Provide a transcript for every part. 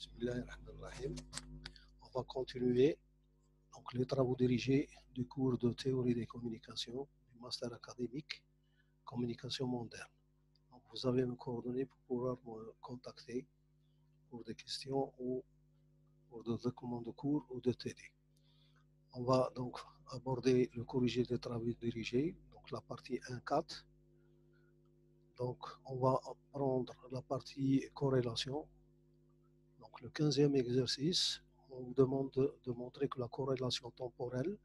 Bismillahirrahmanirrahim. On va continuer donc, les travaux dirigés du cours de théorie des communications du master académique communication moderne. Donc, vous avez mes coordonnées pour pouvoir me contacter pour des questions ou pour des documents de cours ou de TD. On va donc aborder le corrigé des travaux dirigés, donc la partie 1.4. Donc, on va prendre la partie corrélation. Donc, le 15e exercice, on vous demande de montrer que la corrélation temporelle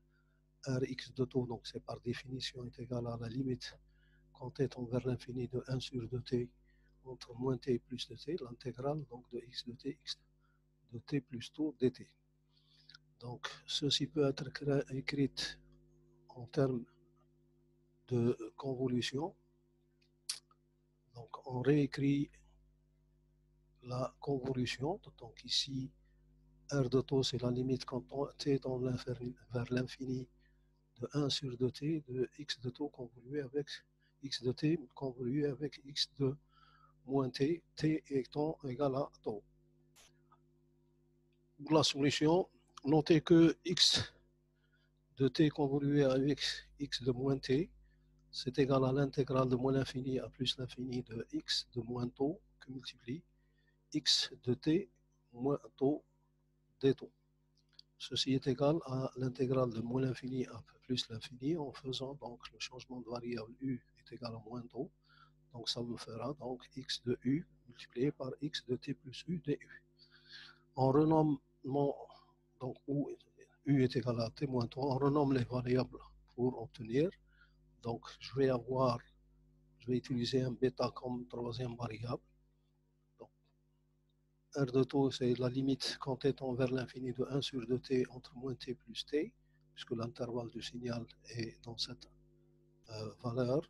Rx de taux, donc c'est par définition, est égal à la limite quand t tend vers l'infini de 1 sur 2t entre moins t plus de t, l'intégrale donc de x de t plus taux dt. Donc, ceci peut être écrit en termes de convolution. Donc, on réécrit la convolution. Donc, ici, R de taux, c'est la limite quand t tend vers l'infini de 1 sur 2t de x de taux convolué avec x de t convolué avec x de moins t, t étant égal à taux. Pour la solution, notez que x de t convolué avec x de moins t, c'est égal à l'intégrale de moins l'infini à plus l'infini de x de moins taux que multiplie x de t moins taux d taux. Ceci est égal à l'intégrale de moins l'infini à plus l'infini en faisant donc le changement de variable u est égal à moins taux. Donc ça me fera donc x de u multiplié par x de t plus u du. On renomme donc où u est égal à t moins taux, on renomme les variables pour obtenir. Donc je vais utiliser un bêta comme troisième variable. Donc, R de taux, c'est la limite quand t tend vers l'infini de 1 sur 2t entre moins t plus t, puisque l'intervalle du signal est dans cette valeur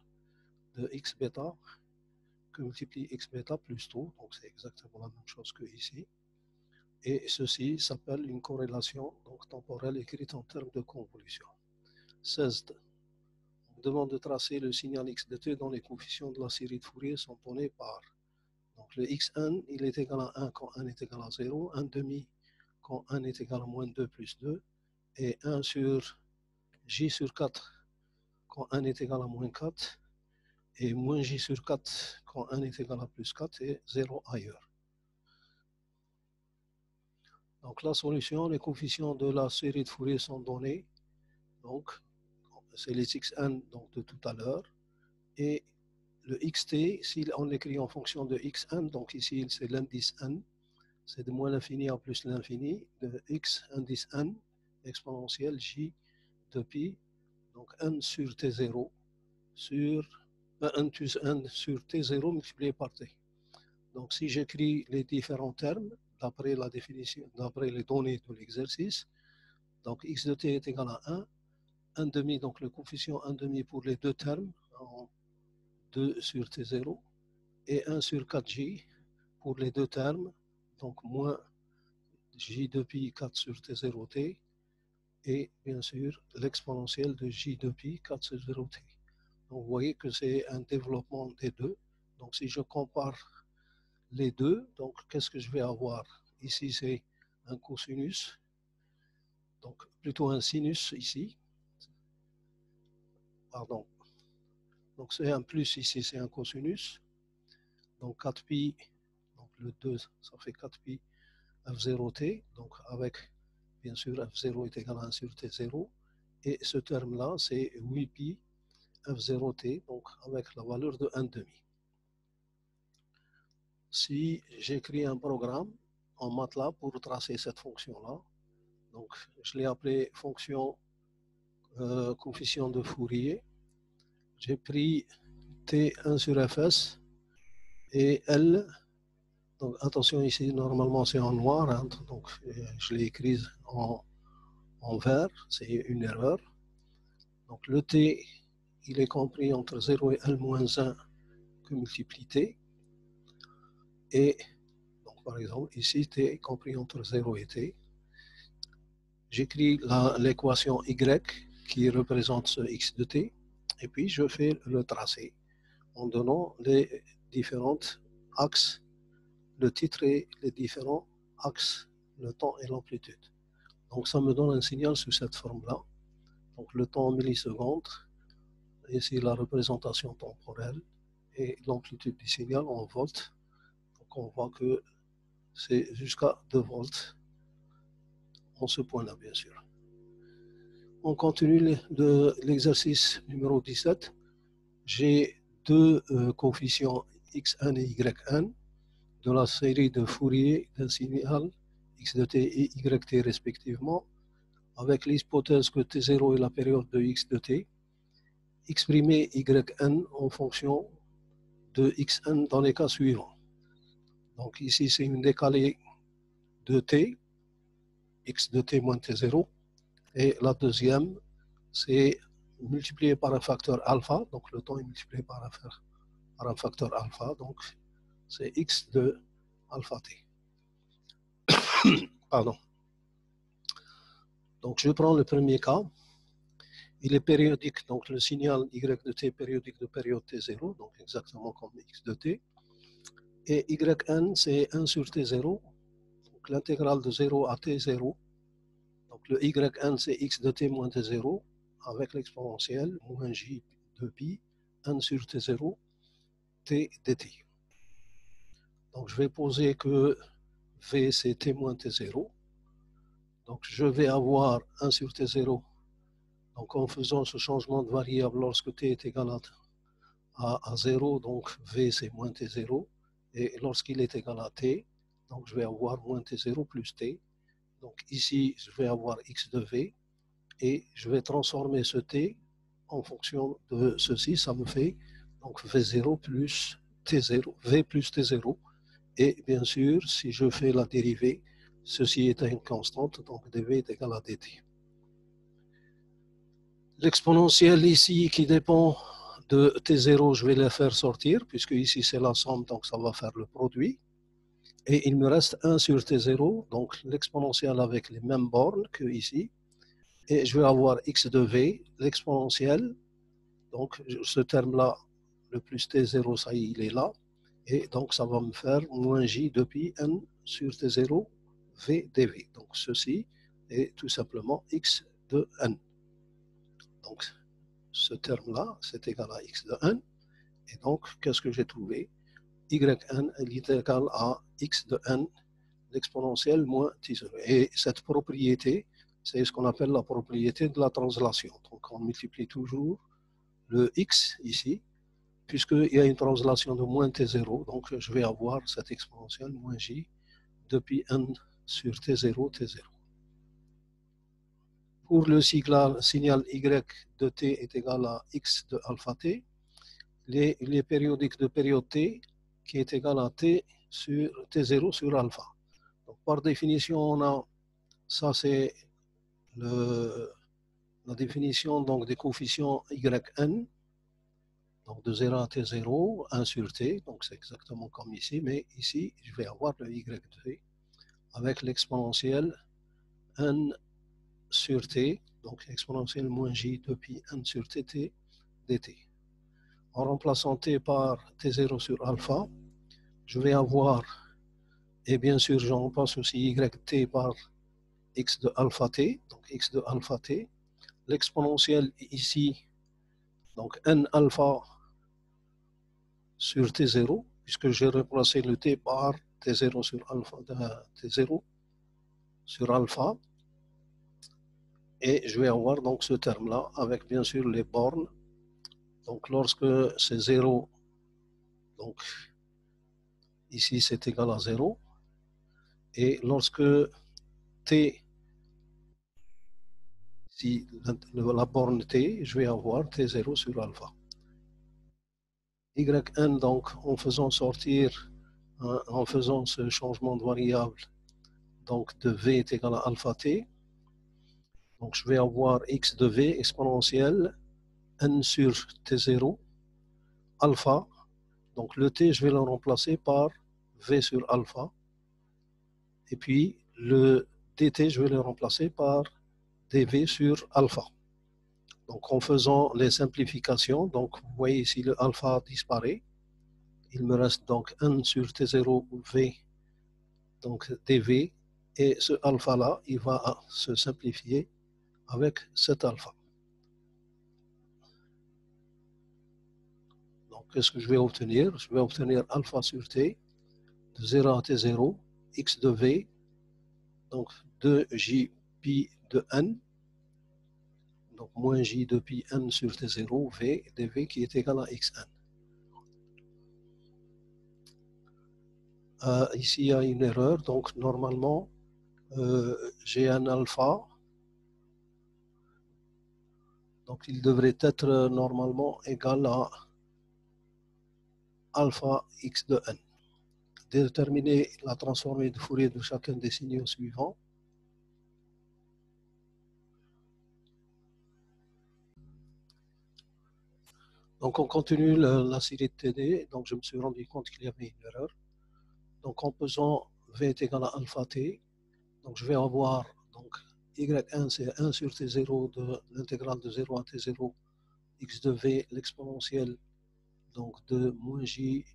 de x bêta que multiplie x bêta plus taux, donc c'est exactement la même chose que ici. Et ceci s'appelle une corrélation donc temporelle écrite en termes de convolution. 16. On demande de tracer le signal x de t dont les coefficients de la série de Fourier sont donnés par donc le xn, il est égal à 1 quand 1 est égal à 0, 1 demi quand 1 est égal à moins 2 plus 2, et 1 sur j sur 4 quand 1 est égal à moins 4, et moins j sur 4 quand 1 est égal à plus 4, et 0 ailleurs. Donc la solution, les coefficients de la série de Fourier sont donnés, donc c'est les xn donc, de tout à l'heure, et le xt, si on l'écrit en fonction de xn, donc ici c'est l'indice n, c'est de moins l'infini à plus l'infini de x indice n exponentielle j de pi, donc n sur t0 sur n plus n sur t0 multiplié par t. Donc si j'écris les différents termes d'après la définition, d'après les données de l'exercice, donc x de t est égal à 1, 1 demi, donc le coefficient 1 demi pour les deux termes en 2 sur t0 et 1 sur 4j pour les deux termes, donc moins j de pi 4 sur t0t et bien sûr l'exponentielle de j de pi 4 sur 0t. Donc vous voyez que c'est un développement des deux. Donc si je compare les deux, donc qu'est-ce que je vais avoir? Ici c'est un cosinus, donc plutôt un sinus ici. Pardon. Donc c'est un plus ici, c'est un cosinus. Donc 4pi, donc le 2, ça fait 4pi f0t, donc avec bien sûr f0 est égal à 1 sur t0, et ce terme-là c'est 8pi f0t, donc avec la valeur de 1 demi. Si j'écris un programme en MATLAB pour tracer cette fonction-là, donc je l'ai appelé fonction coefficient de Fourier, j'ai pris t1 sur fs et L. Donc attention ici, normalement c'est en noir, hein, donc je l'ai écrit en vert, c'est une erreur. Donc le t, il est compris entre 0 et L-1 que multiplie t. Et donc par exemple ici, t est compris entre 0 et t. J'écris l'équation y qui représente ce x de t, et puis je fais le tracé en donnant les différents axes, le titre et les différents axe le temps et l'amplitude. Donc ça me donne un signal sous cette forme-là. Donc le temps en millisecondes, ici la représentation temporelle et l'amplitude du signal en volts. Donc on voit que c'est jusqu'à 2 volts en ce point-là, bien sûr. On continue de l'exercice numéro 17. J'ai deux coefficients x1 et yn de la série de Fourier d'un signal x de t et y t respectivement, avec l'hypothèse que t0 est la période de x de t, exprimer yn en fonction de xn dans les cas suivants. Donc ici, c'est une décalée de t, x de t moins t0, et la deuxième, c'est multiplié par un facteur alpha, donc le temps est multiplié par un facteur alpha, donc c'est x de alpha t. Pardon. Donc je prends le premier cas. Il est périodique, donc le signal y de t périodique de période t0, donc exactement comme x de t. Et yn, c'est 1 sur t0, donc l'intégrale de 0 à t0. Donc le yn, c'est x de t moins t0, avec l'exponentielle moins j de pi, 1 sur t0, t dt. Donc je vais poser que v, c'est t moins t0. Donc je vais avoir 1 sur t0. Donc en faisant ce changement de variable lorsque t est égal à 0, donc v c'est moins t0. Et lorsqu'il est égal à t, donc je vais avoir moins t0 plus t. Donc ici, je vais avoir x de v. Et je vais transformer ce t en fonction de ceci. Ça me fait donc v0 plus t0, v plus t0. Et bien sûr, si je fais la dérivée, ceci est une constante, donc dv est égal à dt. L'exponentielle ici qui dépend de t0, je vais la faire sortir, puisque ici c'est la somme, donc ça va faire le produit. Et il me reste 1 sur t0, donc l'exponentielle avec les mêmes bornes que ici. Et je vais avoir x de v, l'exponentielle, donc ce terme-là, le plus t0, ça y est, il est là. Et donc ça va me faire moins j de pi n sur t0 v dv. Donc ceci est tout simplement x de n. Donc ce terme-là, c'est égal à x de n. Et donc, qu'est-ce que j'ai trouvé? Yn est égal à x de n, l'exponentielle moins t0. Et cette propriété, c'est ce qu'on appelle la propriété de la translation. Donc on multiplie toujours le x ici, puisqu'il y a une translation de moins t0, donc je vais avoir cette exponentielle moins j depuis n sur t0, t0. Pour le signal y de t est égal à x de alpha t, il est périodique de période t qui est égal à t sur t0 sur alpha. Donc par définition, on a, ça c'est la définition donc, des coefficients yn, donc de 0 à t0, 1 sur t, donc c'est exactement comme ici, mais ici je vais avoir le y de t avec l'exponentielle n sur t, donc exponentielle moins j depuis n sur tt dt. En remplaçant t par t0 sur alpha, je vais avoir, et bien sûr j'en remplace aussi yt par x de alpha t, donc x de alpha t, l'exponentielle ici, donc n alpha sur t0, puisque j'ai remplacé le t par t0 sur alpha, t0 sur alpha, et je vais avoir donc ce terme-là avec bien sûr les bornes. Donc lorsque c'est 0, donc ici c'est égal à 0, et lorsque t, si la borne t, je vais avoir t0 sur alpha. Yn, donc en faisant sortir, en faisant ce changement de variable, donc de v est égal à alpha t, donc je vais avoir x de v exponentielle n sur t0 alpha, donc le t je vais le remplacer par v sur alpha, et puis le dt je vais le remplacer par dv sur alpha. Donc en faisant les simplifications, donc vous voyez ici le alpha disparaît, il me reste donc n sur t0 v, donc dv, et ce alpha-là, il va se simplifier avec cet alpha. Donc, qu'est-ce que je vais obtenir? Je vais obtenir alpha sur t, de 0 à t0, x de v, donc 2j pi de n, donc moins j de pi n sur t0, v dv qui est égal à xn. Ici, il y a une erreur, donc normalement, j'ai un alpha, donc il devrait être normalement égal à alpha x de n. Déterminer la transformée de Fourier de chacun des signaux suivants. Donc on continue la série de TD, donc je me suis rendu compte qu'il y avait une erreur. Donc en pesant V est égal à alpha t, donc je vais avoir donc y1 c'est 1 sur t0 de l'intégrale de 0 à t0 x de v l'exponentielle donc de moins j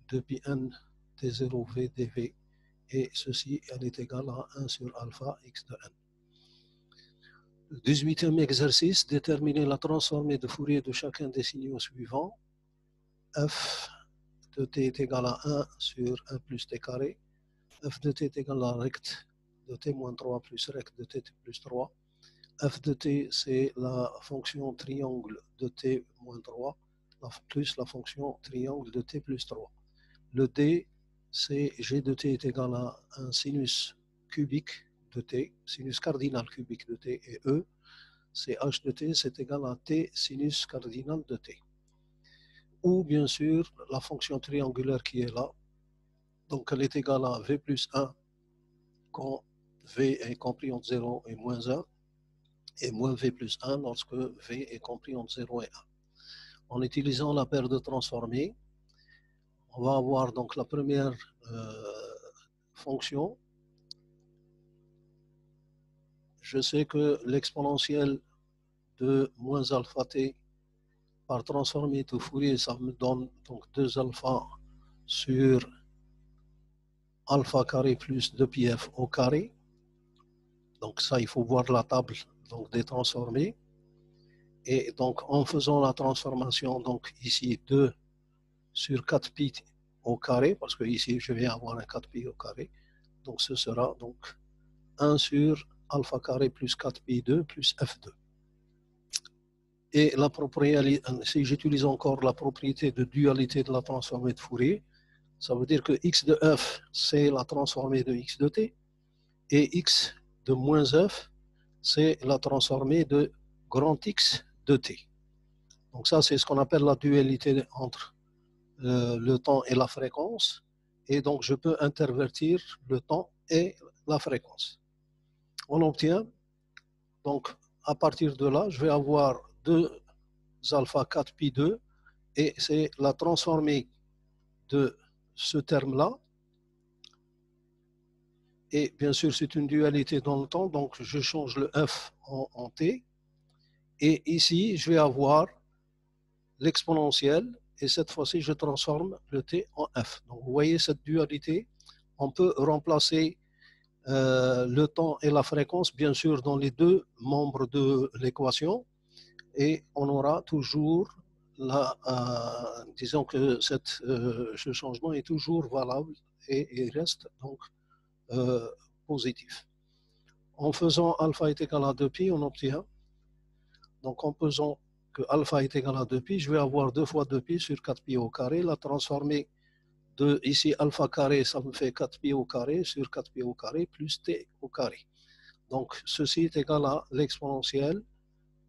de pi n t0 v dv, et ceci elle est égale à 1 sur alpha x de n. 18e exercice, déterminer la transformée de Fourier de chacun des signaux suivants. F de t est égal à 1 sur 1 plus t carré. F de t est égal à rect de t moins 3 plus rect de t plus 3. F de t, c'est la fonction triangle de t moins 3 plus la fonction triangle de t plus 3. Le d, c'est g de t est égal à un sinus cubique de t, sinus cardinal cubique de t, et e, c'est h de t, c'est égal à t sinus cardinal de t. Ou bien sûr, la fonction triangulaire qui est là, donc elle est égale à v plus 1 quand v est compris entre 0 et moins 1, et moins v plus 1 lorsque v est compris entre 0 et 1. En utilisant la paire de transformées, on va avoir donc la première fonction. Je sais que l'exponentielle de moins alpha t par transformée de Fourier, ça me donne donc 2 alpha sur alpha carré plus 2πf au carré. Donc ça, il faut voir la table donc, des transformées. Et donc en faisant la transformation, donc ici 2 sur 4pi au carré, parce que ici je vais avoir un 4pi au carré, donc ce sera donc 1 sur alpha carré plus 4pi2 plus f2. Et la propriété, si j'utilise encore la propriété de dualité de la transformée de Fourier, ça veut dire que x de f, c'est la transformée de x de t, et x de moins f, c'est la transformée de grand X de t. Donc ça, c'est ce qu'on appelle la dualité entre le temps et la fréquence. Et donc, je peux intervertir le temps et la fréquence. On obtient, donc, à partir de là, je vais avoir 2 alpha 4 pi 2, et c'est la transformée de ce terme-là. Et bien sûr, c'est une dualité dans le temps, donc je change le f en t. Et ici, je vais avoir l'exponentielle, et cette fois-ci, je transforme le t en f. Donc, vous voyez cette dualité, on peut remplacer le temps et la fréquence, bien sûr, dans les deux membres de l'équation, et on aura toujours disons que ce changement est toujours valable et reste donc positif. En faisant alpha est égal à 2pi, on obtient, donc en pesant que alpha est égal à 2pi, je vais avoir 2 fois 2pi sur 4pi au carré. La transformée de ici alpha carré, ça me fait 4pi au carré sur 4pi au carré plus t au carré. Donc ceci est égal à l'exponentielle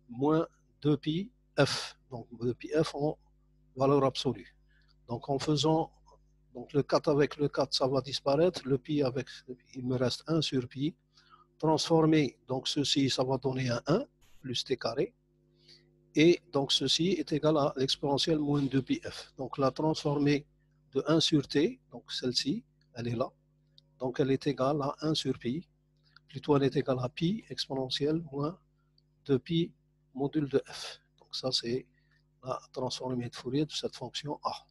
moins 2pi f. Donc 2pi f en valeur absolue. Donc en faisant donc le 4 avec le 4, ça va disparaître. Le pi avec, il me reste 1 sur pi. Transformer, donc ceci, ça va donner un 1 plus t carré. Et donc ceci est égal à l'exponentielle moins 2πf. Donc la transformée de 1 sur t, donc celle-ci, elle est là. Donc elle est égale à 1 sur pi. Plutôt elle est égale à pi exponentielle moins 2pi module de f. Donc ça c'est la transformée de Fourier de cette fonction A.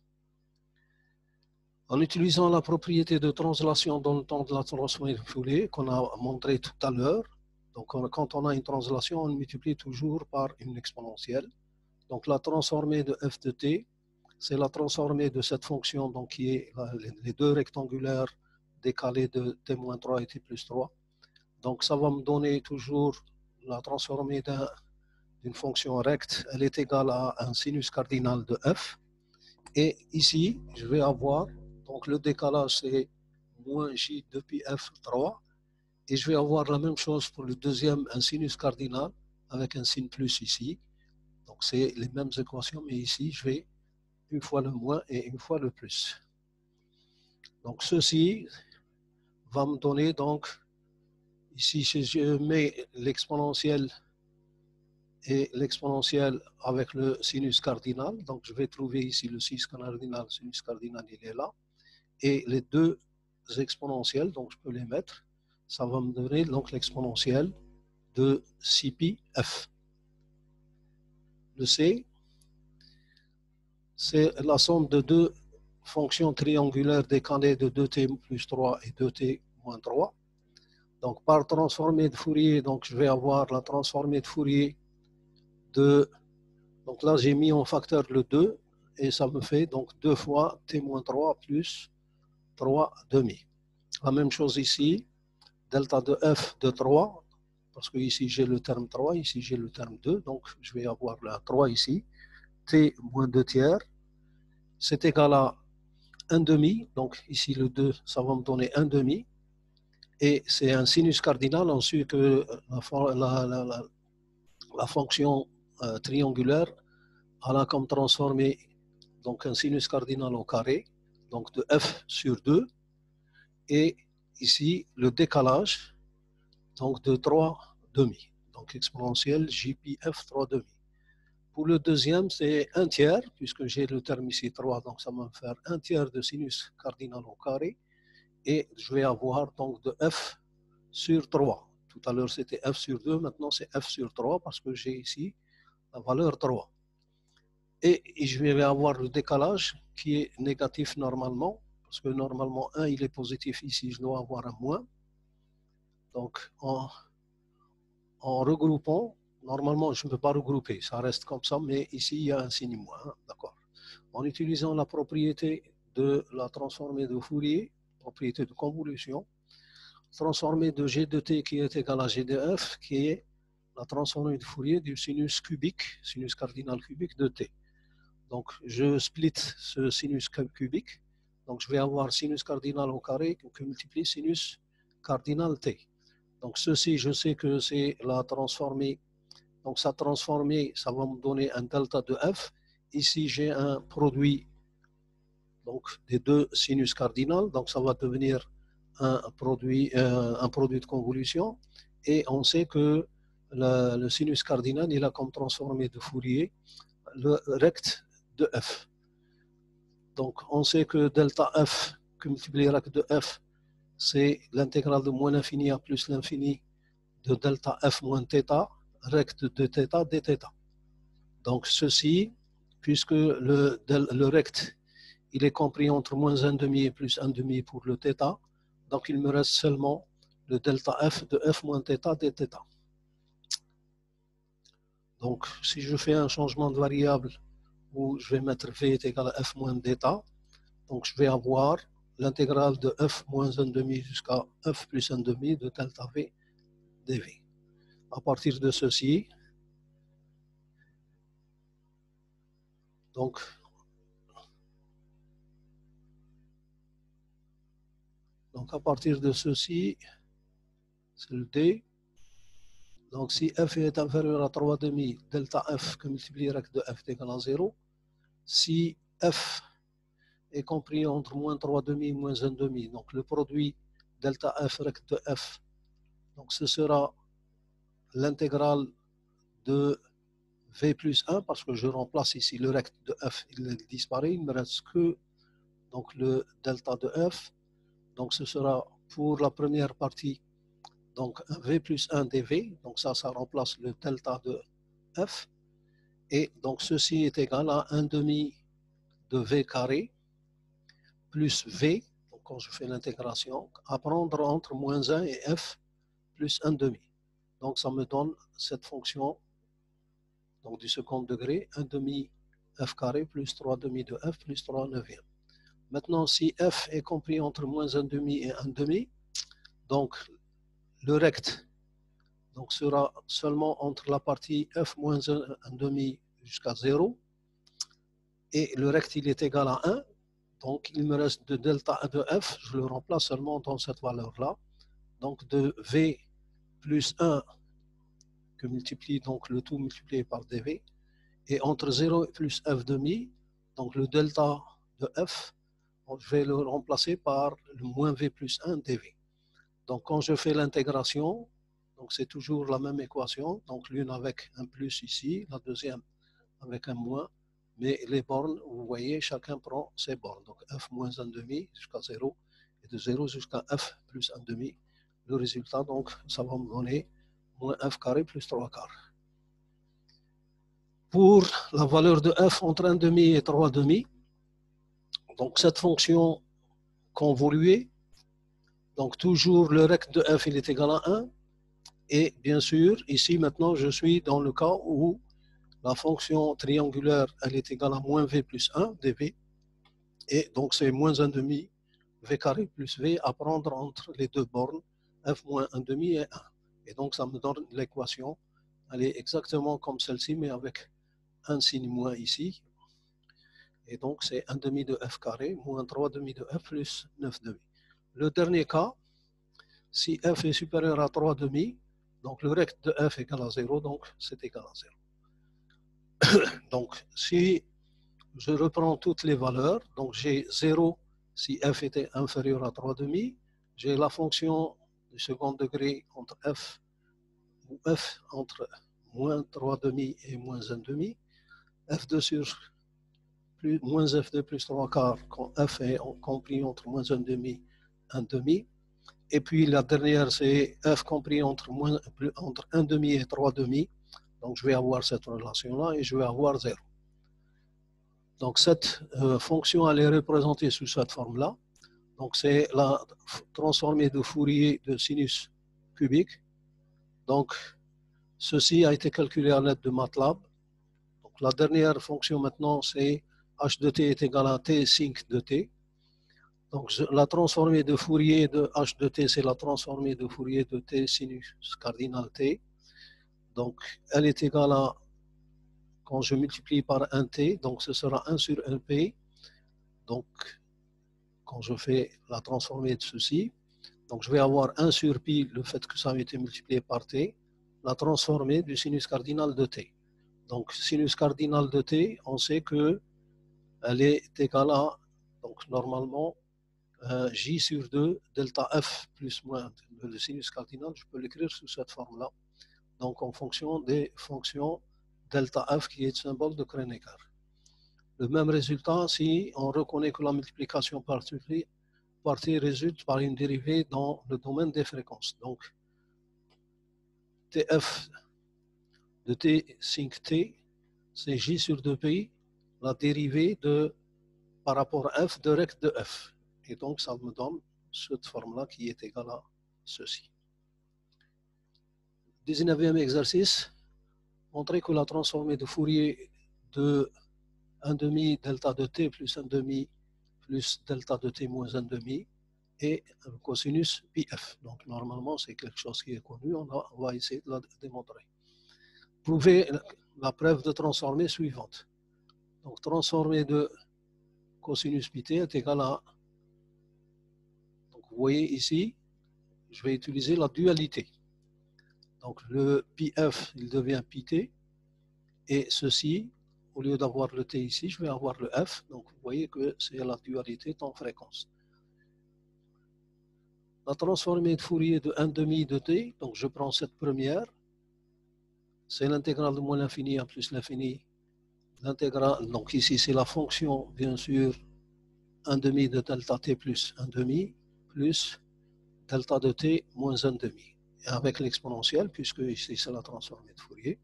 En utilisant la propriété de translation dans le temps de la transformée de Fourier qu'on a montré tout à l'heure, donc quand on a une translation, on multiplie toujours par une exponentielle. Donc la transformée de f de t, c'est la transformée de cette fonction donc, qui est les deux rectangulaires décalés de t-3 et t plus 3. Donc ça va me donner toujours la transformée d'une fonction recte, elle est égale à un sinus cardinal de f. Et ici, je vais avoir, donc le décalage c'est moins j de pi f3. Et je vais avoir la même chose pour le deuxième, un sinus cardinal avec un signe plus ici. Donc c'est les mêmes équations, mais ici je vais une fois le moins et une fois le plus. Donc ceci va me donner donc, ici si je mets l'exponentielle et l'exponentielle avec le sinus cardinal, donc je vais trouver ici le sinus cardinal il est là, et les deux exponentielles, donc je peux les mettre, ça va me donner donc l'exponentielle de 6pi f. Le c, c'est la somme de deux fonctions triangulaires décalées de 2t plus 3 et 2t moins 3. Donc par transformée de Fourier, donc je vais avoir la transformée de Fourier de, donc là j'ai mis en facteur le 2 et ça me fait donc 2 fois t moins 3 plus 3 demi. La même chose ici, delta de f de 3, parce que ici j'ai le terme 3, ici j'ai le terme 2, donc je vais avoir la 3 ici, t moins 2 tiers, c'est égal à 1 demi, donc ici le 2, ça va me donner 1 demi, et c'est un sinus cardinal, ensuite que la fonction triangulaire a comme transformé donc un sinus cardinal au carré, donc de f sur 2, et ici le décalage donc de 3 demi, donc exponentielle jpf 3 demi. Pour le deuxième, c'est 1 tiers, puisque j'ai le terme ici 3, donc ça va me faire 1 tiers de sinus cardinal au carré, et je vais avoir donc de f sur 3. Tout à l'heure c'était f sur 2, maintenant c'est f sur 3, parce que j'ai ici la valeur 3. Et je vais avoir le décalage qui est négatif normalement, parce que normalement 1 il est positif, ici je dois avoir un moins. Donc en regroupant, normalement je ne peux pas regrouper, ça reste comme ça, mais ici il y a un signe moins, d'accord. En utilisant la propriété de la transformée de Fourier, propriété de convolution, transformée de g de t qui est égal à g de f, qui est la transformée de Fourier du sinus cubique, sinus cardinal cubique de t. Donc je split ce sinus cubique, donc je vais avoir sinus cardinal au carré qui multiplie sinus cardinal t. Donc ceci, je sais que c'est la transformée, donc ça transformée, ça va me donner un delta de f. Ici j'ai un produit donc des deux sinus cardinaux, donc ça va devenir un produit de convolution, et on sait que le sinus cardinal il a comme transformée de Fourier le rect de f. Donc on sait que delta f que multiplié rect de f, c'est l'intégrale de moins l'infini à plus l'infini de delta f moins θ, rect de θ dθ. Donc ceci, puisque le rect il est compris entre moins 1 demi et plus 1 demi pour le θ, donc il me reste seulement le delta f de f moins θ dθ. Donc si je fais un changement de variable où je vais mettre v est égal à f moins dθ, donc je vais avoir l'intégrale de f moins 1 demi jusqu'à f plus 1 demi de delta v dv. À partir de ceci, donc à partir de ceci, c'est le d. Donc si f est inférieur à 3 demi, delta f que multiplié avec de f est égal à 0. Si f est compris entre moins 3 demi et moins 1 demi, donc le produit delta f rect de f, donc ce sera l'intégrale de v plus 1, parce que je remplace ici le rect de f, il disparaît, il ne me reste que donc, le delta de f, donc ce sera pour la première partie donc un v plus 1 dv, donc ça remplace le delta de f, et donc ceci est égal à 1 demi de v carré plus V, donc quand je fais l'intégration, à prendre entre moins 1 et f plus 1 demi. Donc ça me donne cette fonction donc du second degré, 1 demi f carré plus 3 demi de f plus 3 neuvième. Maintenant, si f est compris entre moins 1 demi et 1 demi, donc le rect donc, sera seulement entre la partie f moins 1 demi jusqu'à 0 et le rect il est égal à 1. Donc il me reste de delta de f, je le remplace seulement dans cette valeur-là. Donc de v plus 1 que multiplie donc le tout multiplié par dv. Et entre 0 et plus f demi, donc le delta de f, je vais le remplacer par le moins v plus 1 dv. Donc quand je fais l'intégration, donc c'est toujours la même équation, donc l'une avec un plus ici, la deuxième avec un moins, mais les bornes, vous voyez, chacun prend ses bornes. Donc f moins 1 demi jusqu'à 0, et de 0 jusqu'à f plus 1 demi. Le résultat, donc, ça va me donner moins f carré plus 3 quarts. Pour la valeur de f entre 1 demi et 3 demi, donc cette fonction convoluée, donc toujours le rect de f il est égal à 1, et bien sûr, ici maintenant je suis dans le cas où la fonction triangulaire elle est égale à moins v plus 1 dv, et donc c'est moins 1 demi v carré plus v à prendre entre les deux bornes f moins 1 demi et 1. Et donc ça me donne l'équation, elle est exactement comme celle-ci mais avec un signe moins ici. Et donc c'est 1 demi de f carré moins 3 demi de f plus 9 demi. Le dernier cas, si f est supérieur à 3 demi, donc le rect de f égale à 0, donc c'est égal à 0. Donc si je reprends toutes les valeurs, donc j'ai 0 si f était inférieur à 3 demi, j'ai la fonction du second degré entre f, ou f entre moins 3 demi et moins 1 demi, f2 sur plus, moins f2 plus 3 quarts quand f est compris entre moins 1 demi et 1 demi. Et puis la dernière, c'est f compris entre 1 demi et 3 demi. Donc je vais avoir cette relation-là et je vais avoir 0. Donc cette fonction, elle est représentée sous cette forme-là. Donc c'est la transformée de Fourier de sinus cubique. Donc ceci a été calculé à l'aide de MATLAB. Donc la dernière fonction maintenant, c'est h de t est égal à t sin de t. Donc la transformée de Fourier de h de t, c'est la transformée de Fourier de t sinus cardinal t. Donc elle est égale à, quand je multiplie par 1t, donc ce sera 1 sur 1p. Donc quand je fais la transformée de ceci, donc je vais avoir 1 sur pi, le fait que ça a été multiplié par t, la transformée du sinus cardinal de t. Donc sinus cardinal de t, on sait que elle est égale à, donc normalement, j sur 2 delta f plus moins le sinus cardinal, je peux l'écrire sous cette forme-là. Donc en fonction des fonctions delta f qui est le symbole de Kronecker. Le même résultat si on reconnaît que la multiplication par t résulte par une dérivée dans le domaine des fréquences. Donc tf de t sin t, c'est j sur 2pi, la dérivée de par rapport à f de rect de f. Et donc, ça me donne cette forme-là qui est égale à ceci. 19e exercice, montrer que la transformée de Fourier de 1 demi delta de t plus 1 demi plus delta de t moins 1 demi est un cosinus πf. Donc, normalement, c'est quelque chose qui est connu, on va essayer de la démontrer. Prouvez la preuve de transformée suivante. Donc, transformée de cosinus pt est égal à, donc vous voyez ici, je vais utiliser la dualité. Donc le πf, il devient πt, et ceci, au lieu d'avoir le t ici, je vais avoir le f. Donc vous voyez que c'est la dualité temps-fréquence. La transformée de Fourier de 1 demi de t, donc je prends cette première, c'est l'intégrale de moins l'infini à plus l'infini. L'intégrale, donc ici c'est la fonction, bien sûr, 1 demi de delta t plus 1 demi, plus delta de t moins 1 demi. Et avec l'exponentielle, puisque ici c'est la transformée de Fourier,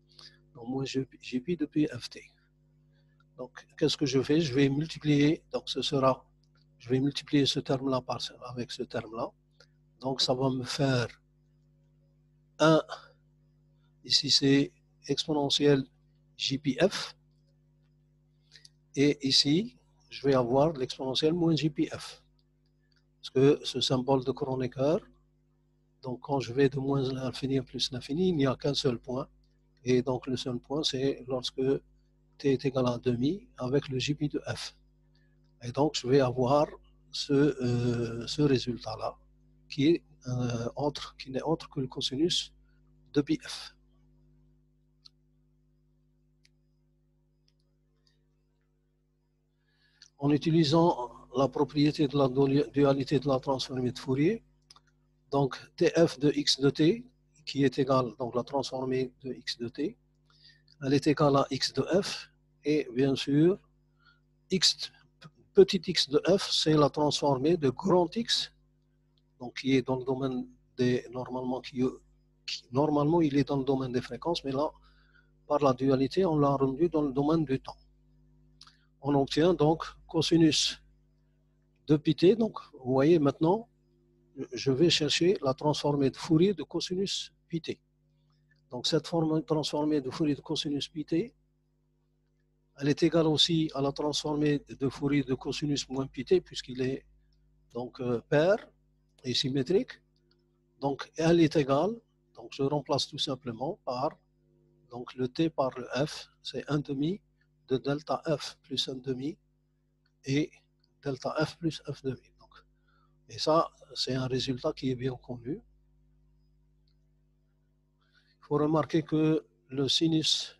donc moins jp depuis ft. Donc qu'est-ce que je fais? Je vais multiplier, donc ce sera Je vais multiplier ce terme-là avec ce terme-là. Donc, ça va me faire 1. Ici, c'est exponentielle JPF. Et ici, je vais avoir l'exponentielle moins JPF. Parce que ce symbole de Kronecker, donc quand je vais de moins l'infini à plus l'infini, il n'y a qu'un seul point. Et donc le seul point, c'est lorsque t est égal à demi avec le JP de f. Et donc je vais avoir ce résultat-là qui n'est autre que le cosinus de πf. En utilisant la propriété de la dualité de la transformée de Fourier, donc tf de x de t, qui est égale, donc la transformée de x de t, elle est égale à x de f, et bien sûr, petit x de f, c'est la transformée de grand x, donc qui est dans le domaine des, normalement il est dans le domaine des fréquences, mais là, par la dualité, on l'a rendu dans le domaine du temps. On obtient donc cosinus de pt, donc vous voyez maintenant, je vais chercher la transformée de Fourier de cosinus pt. Donc cette forme transformée de Fourier de cosinus pt, elle est égale aussi à la transformée de Fourier de cosinus moins pt, puisqu'il est donc pair et symétrique. Donc elle est égale, donc je remplace tout simplement par donc le t par le f, c'est 1 demi de delta f plus 1 demi et delta f plus f demi. Donc, et ça, c'est un résultat qui est bien connu. Il faut remarquer que le sinus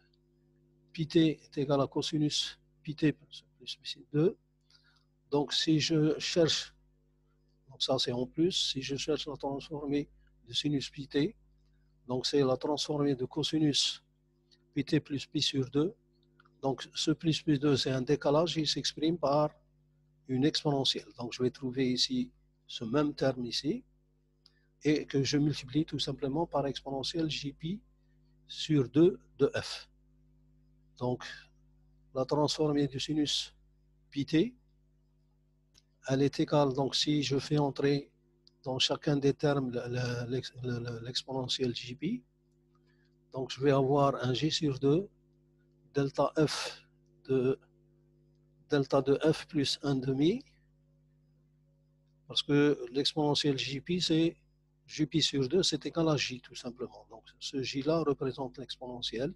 pt est égal à cosinus pt plus 2. Donc si je cherche, donc ça c'est en plus, si je cherche la transformée de sinus pt, donc c'est la transformée de cosinus pt plus pi sur 2. Donc ce plus 2, c'est un décalage, il s'exprime par une exponentielle. Donc je vais trouver ici ce même terme ici, et que je multiplie tout simplement par exponentielle jpi sur 2 de f. Donc la transformée du sinus pt, elle est égale, donc si je fais entrer dans chacun des termes l'exponentielle jp, donc je vais avoir un g sur 2 delta f de f plus 1 demi, parce que l'exponentielle jp, c'est jp sur 2, c'est égal à j tout simplement. Donc ce j-là représente l'exponentielle,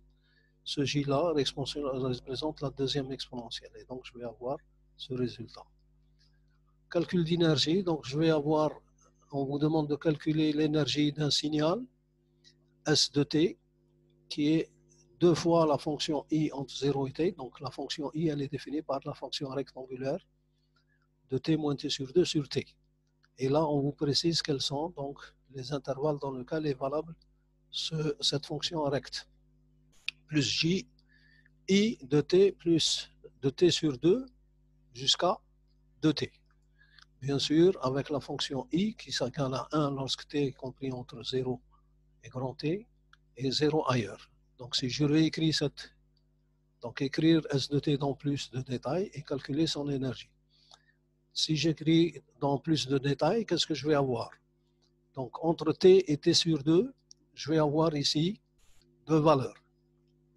ce j-là représente la deuxième exponentielle, et donc je vais avoir ce résultat. Calcul d'énergie, donc je vais avoir, on vous demande de calculer l'énergie d'un signal S de t, qui est 2 fois la fonction i entre 0 et t. Donc la fonction i, elle est définie par la fonction rectangulaire de t moins t sur 2 sur t. Et là, on vous précise quels sont donc les intervalles dans lesquels est valable cette fonction recte. Plus j, i de t plus de t sur 2 jusqu'à 2t. Bien sûr, avec la fonction i qui s'égale à 1 lorsque t est compris entre 0 et grand T et 0 ailleurs. Donc si je réécris cette, donc écrire S de t dans plus de détails et calculer son énergie. Si j'écris dans plus de détails, qu'est-ce que je vais avoir? Donc entre t et t sur 2, je vais avoir ici deux valeurs.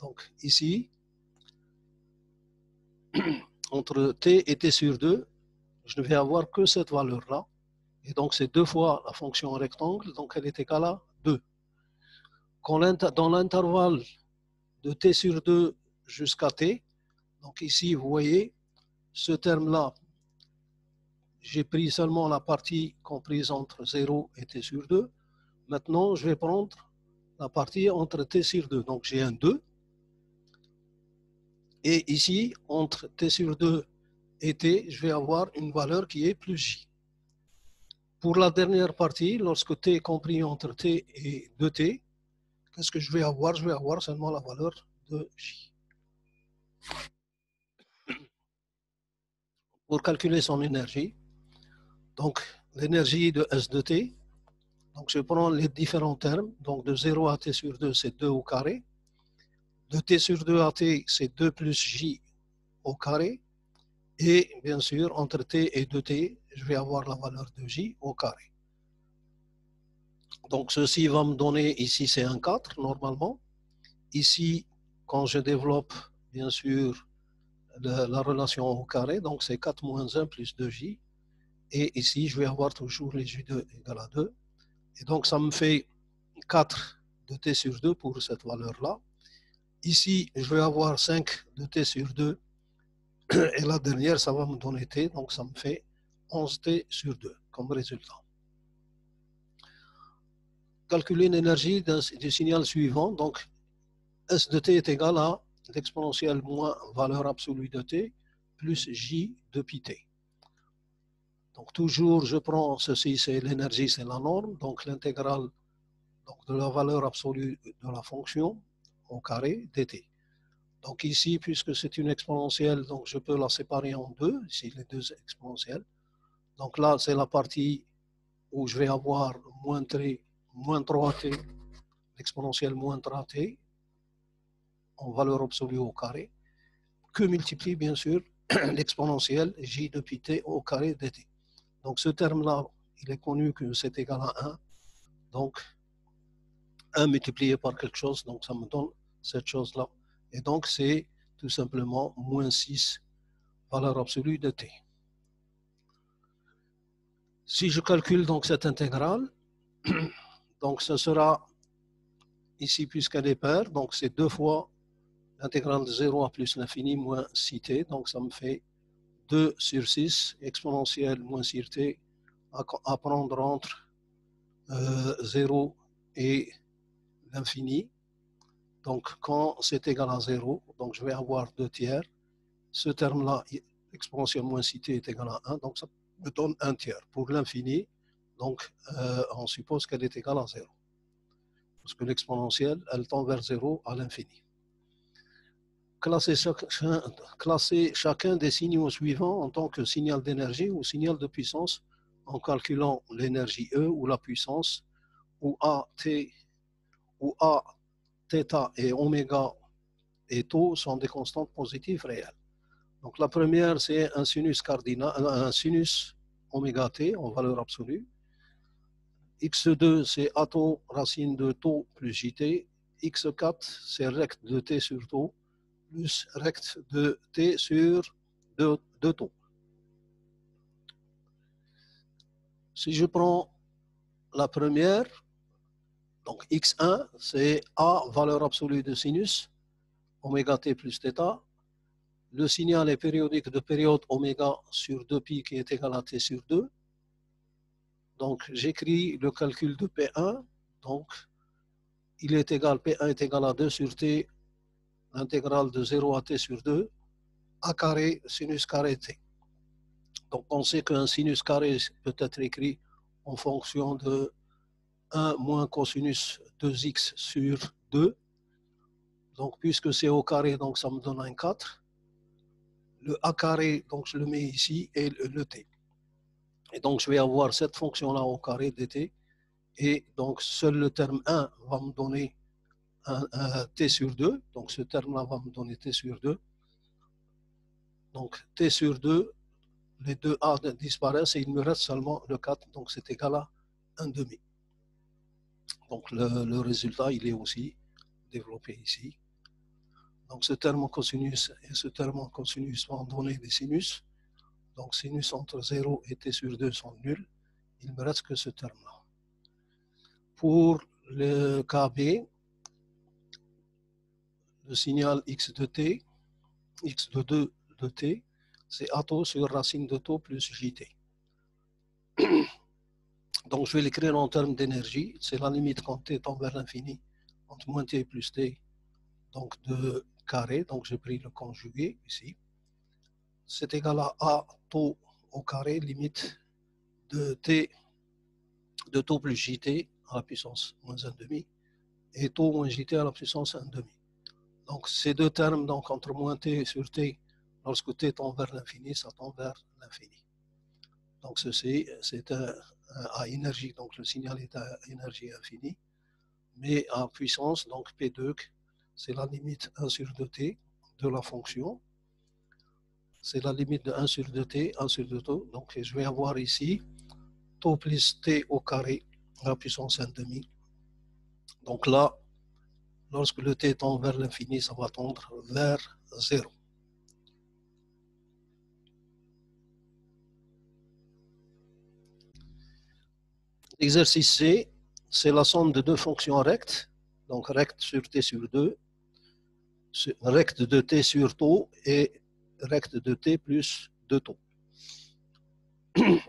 Donc ici, entre t et t sur 2, je ne vais avoir que cette valeur-là. Et donc c'est 2 fois la fonction rectangle, donc elle est égale à 2. Dans l'intervalle de t sur 2 jusqu'à t, donc ici vous voyez, ce terme-là, j'ai pris seulement la partie comprise entre 0 et t sur 2. Maintenant, je vais prendre la partie entre t sur 2. Donc j'ai un 2. Et ici, entre t sur 2 et t, je vais avoir une valeur qui est plus j. Pour la dernière partie, lorsque t est compris entre t et 2t, qu'est-ce que je vais avoir? Je vais avoir seulement la valeur de j. Pour calculer son énergie, donc l'énergie de S de t, donc je prends les différents termes, donc de 0 à t sur 2, c'est 2 au carré. De t sur 2 à t, c'est 2 plus j au carré. Et bien sûr, entre t et 2t, je vais avoir la valeur de j au carré. Donc ceci va me donner, ici c'est un 4 normalement. Ici, quand je développe bien sûr la relation au carré, donc c'est 4 moins 1 plus 2j. Et ici, je vais avoir toujours les j2 égale à 2. Et donc ça me fait 4 de t sur 2 pour cette valeur-là. Ici, je vais avoir 5 de t sur 2. Et la dernière, ça va me donner t. Donc ça me fait 11t sur 2 comme résultat. Calculer l'énergie du signal suivant. Donc S de t est égal à l'exponentielle moins valeur absolue de t plus j de pi t. Donc toujours, je prends ceci, c'est l'énergie, c'est la norme. Donc l'intégrale de la valeur absolue de la fonction au carré dt. Donc ici, puisque c'est une exponentielle, donc je peux la séparer en deux, ici les deux exponentielles. Donc là, c'est la partie où je vais avoir moins 3t, l'exponentielle moins 3t, en valeur absolue au carré, que multiplie bien sûr l'exponentielle j de pi t au carré dt. Donc ce terme-là, il est connu que c'est égal à 1. Donc 1 multiplié par quelque chose, donc ça me donne cette chose-là. Et donc c'est tout simplement moins 6 valeur absolue de t. Si je calcule donc cette intégrale, donc ce sera ici, puisqu'elle est paire, donc c'est 2 fois l'intégrale de 0 à plus l'infini moins 6t, donc ça me fait 2 sur 6 exponentielle moins 6t à prendre entre 0 et l'infini. Donc quand c'est égal à 0, donc je vais avoir 2 tiers. Ce terme-là, exponentielle moins 6t est égal à 1, donc ça me donne 1 tiers. Pour l'infini, donc on suppose qu'elle est égale à 0. Parce que l'exponentielle, elle tend vers 0 à l'infini. Classer chacun des signaux suivants en tant que signal d'énergie ou signal de puissance en calculant l'énergie E ou la puissance où A, θ et oméga et tau sont des constantes positives réelles. Donc la première, c'est un sinus cardinal, un sinus oméga t en valeur absolue. X2, c'est A tau racine de tau plus jt. X4, c'est rect de t sur tau plus rect de t sur 2 tau. Si je prends la première, donc X1, c'est A, valeur absolue de sinus, oméga t plus θ. Le signal est périodique de période oméga sur 2pi qui est égal à t sur 2. Donc j'écris le calcul de P1. Donc il est égal, P1 est égal à 2 sur t, l'intégrale de 0 à t sur 2, A carré sinus carré t. Donc on sait qu'un sinus carré peut être écrit en fonction de 1 moins cosinus 2x sur 2. Donc puisque c'est au carré, donc ça me donne un 4. Le A carré, donc je le mets ici, et le t. Et donc je vais avoir cette fonction-là au carré dt. Et donc seul le terme 1 va me donner un t sur 2. Donc ce terme-là va me donner t sur 2. Donc t sur 2, les deux A disparaissent et il me reste seulement le 4. Donc c'est égal à 1 demi. Donc le résultat, il est aussi développé ici. Donc ce terme en cosinus et ce terme en cosinus vont donner des sinus. Donc sinus entre 0 et t sur 2 sont nuls. Il ne me reste que ce terme-là. Pour le KB, le signal x de t, x de 2 de t, c'est A tau sur racine de tau plus jt. Donc je vais l'écrire en termes d'énergie. C'est la limite quand t tend vers l'infini, entre moins t plus t, donc de carré. Donc j'ai pris le conjugué ici. C'est égal à A tau au carré, limite de t de tau plus jt à la puissance moins 1,5 et tau moins jt à la puissance 1,5. Donc ces deux termes, donc entre moins t sur t, lorsque t tend vers l'infini, ça tend vers l'infini. Donc ceci, c'est à énergie, donc le signal est à énergie infinie, mais à puissance, donc P2, c'est la limite 1 sur 2t de la fonction. c'est la limite de 1 sur 2t, 1 sur 2 taux. Donc je vais avoir ici taux plus t au carré à la puissance 1,5. Donc là, lorsque le t tend vers l'infini, ça va tendre vers 0. L'exercice C, c'est la somme de deux fonctions rectes. Donc recte sur t sur 2, recte de t sur taux et recte de t plus 2 taux.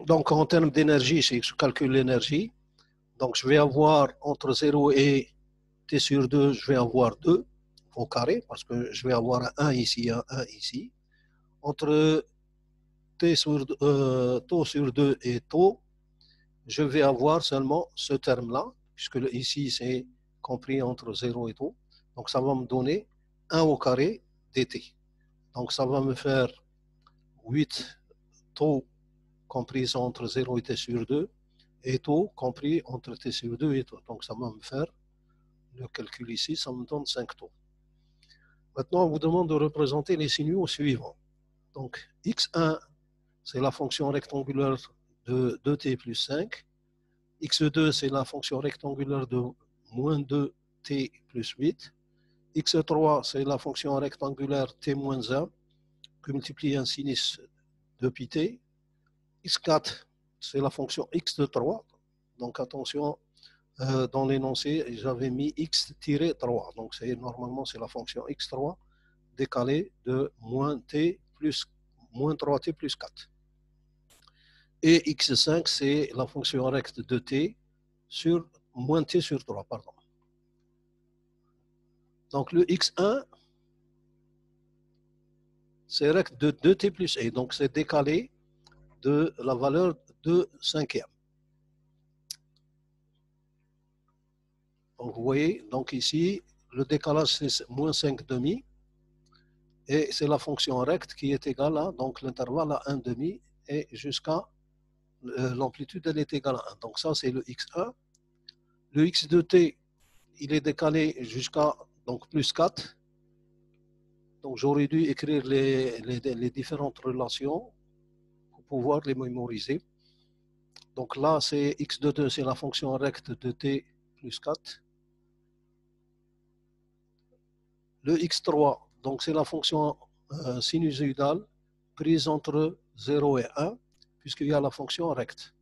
Donc en termes d'énergie, si je calcule l'énergie, donc je vais avoir entre 0 et t sur 2, je vais avoir 2 au carré, parce que je vais avoir un 1 ici, un 1 ici. Entre taux sur 2 et taux, je vais avoir seulement ce terme-là, puisque ici c'est compris entre 0 et taux. Donc ça va me donner 1 au carré dt. Donc ça va me faire 8 taux compris entre 0 et t sur 2, et taux compris entre t sur 2 et taux. Donc ça va me faire, le calcul ici, ça me donne 5 taux. Maintenant, on vous demande de représenter les signaux suivants. Donc x1, c'est la fonction rectangulaire de 2t plus 5. x2, c'est la fonction rectangulaire de moins 2t plus 8. x3, c'est la fonction rectangulaire t moins 1, que multiplie un sinus de pi t. x4, c'est la fonction x de 3. Donc attention, dans l'énoncé, j'avais mis x-3. Donc normalement, c'est la fonction x3 décalée de moins t plus moins 3t plus 4. Et x5, c'est la fonction recte de t sur moins t sur 3, pardon. Donc le x1, c'est recte de 2t plus e, donc c'est décalé de la valeur de cinquième. Donc vous voyez, donc ici, le décalage c'est moins 5 demi, et c'est la fonction recte qui est égale à, donc l'intervalle à 1 demi, et jusqu'à l'amplitude elle est égale à 1. Donc ça c'est le x1. Le x de t, il est décalé jusqu'à donc plus 4. Donc j'aurais dû écrire les différentes relations pour pouvoir les mémoriser. Donc là, c'est x de 2, c'est la fonction recte de t plus 4. Le x3, donc c'est la fonction sinusoïdale prise entre 0 et 1, puisqu'il y a la fonction recte.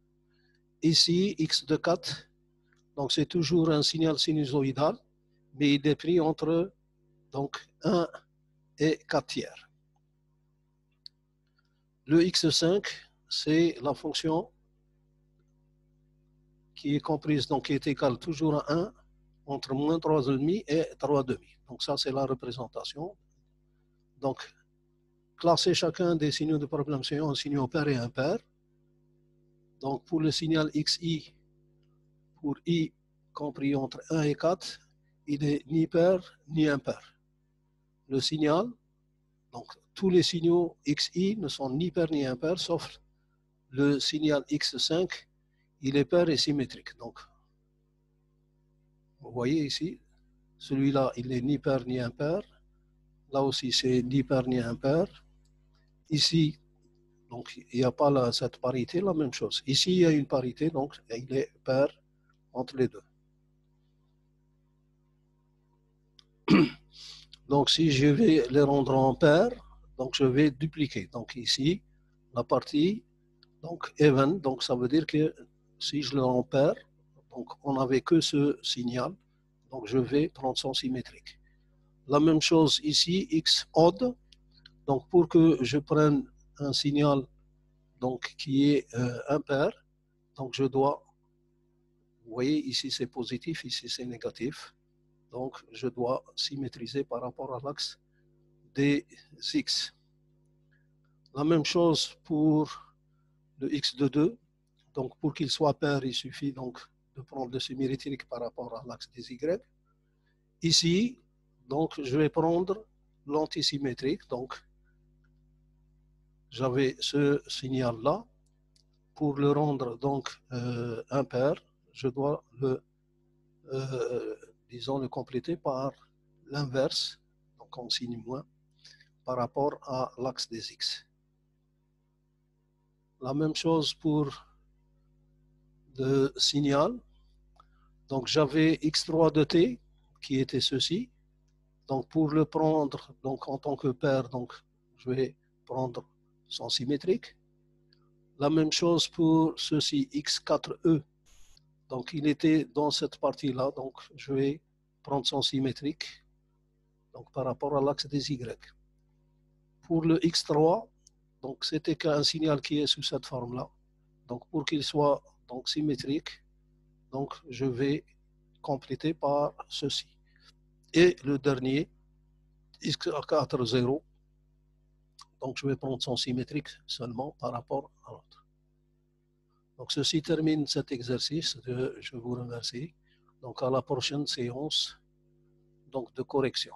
Ici, x de 4, donc c'est toujours un signal sinusoïdal, mais il est pris entre donc 1 et 4 tiers. Le x5, c'est la fonction qui est comprise, donc qui est égale toujours à 1 entre moins 3,5 et 3,5. Donc ça, c'est la représentation. Donc, classer chacun des signaux de problème suivant en signaux pairs et impairs. Donc, pour le signal xi, pour i compris entre 1 et 4, il n'est ni pair ni impair. Le signal, donc tous les signaux xi ne sont ni pairs ni impairs, sauf le signal x5, il est pair et symétrique. Donc, vous voyez ici, celui-là, il n'est ni pair ni impair. Là aussi, c'est ni pair ni impair. Ici, donc, il n'y a pas cette parité, la même chose. Ici, il y a une parité, donc il est pair entre les deux. Donc, si je vais les rendre en pair, donc je vais dupliquer. Donc, ici, la partie, donc even, donc ça veut dire que si je le rends en pair, donc on n'avait que ce signal, donc je vais prendre son symétrique. La même chose ici, x odd, donc pour que je prenne un signal donc, qui est impair, donc je dois, vous voyez, ici c'est positif, ici c'est négatif, donc je dois symétriser par rapport à l'axe des x. La même chose pour le x de 2, donc pour qu'il soit pair, il suffit donc de prendre le symétrique par rapport à l'axe des y. Ici, donc je vais prendre l'antisymétrique, donc j'avais ce signal-là. Pour le rendre donc impair, je dois disons, le compléter par l'inverse, donc en signe moins, par rapport à l'axe des x. La même chose pour le signal. Donc j'avais x3 de t qui était ceci. Donc pour le prendre donc, en tant que paire, donc, je vais prendre son symétrique. La même chose pour ceci, x4e. Donc il était dans cette partie-là, donc je vais prendre son symétrique donc, par rapport à l'axe des y. Pour le x3, donc c'était qu'un signal qui est sous cette forme-là. Donc pour qu'il soit donc, symétrique, donc je vais compléter par ceci. Et le dernier, x4, 0, donc je vais prendre son symétrique seulement par rapport à l'autre. Donc ceci termine cet exercice. Je vous remercie. Donc à la prochaine séance donc, de correction.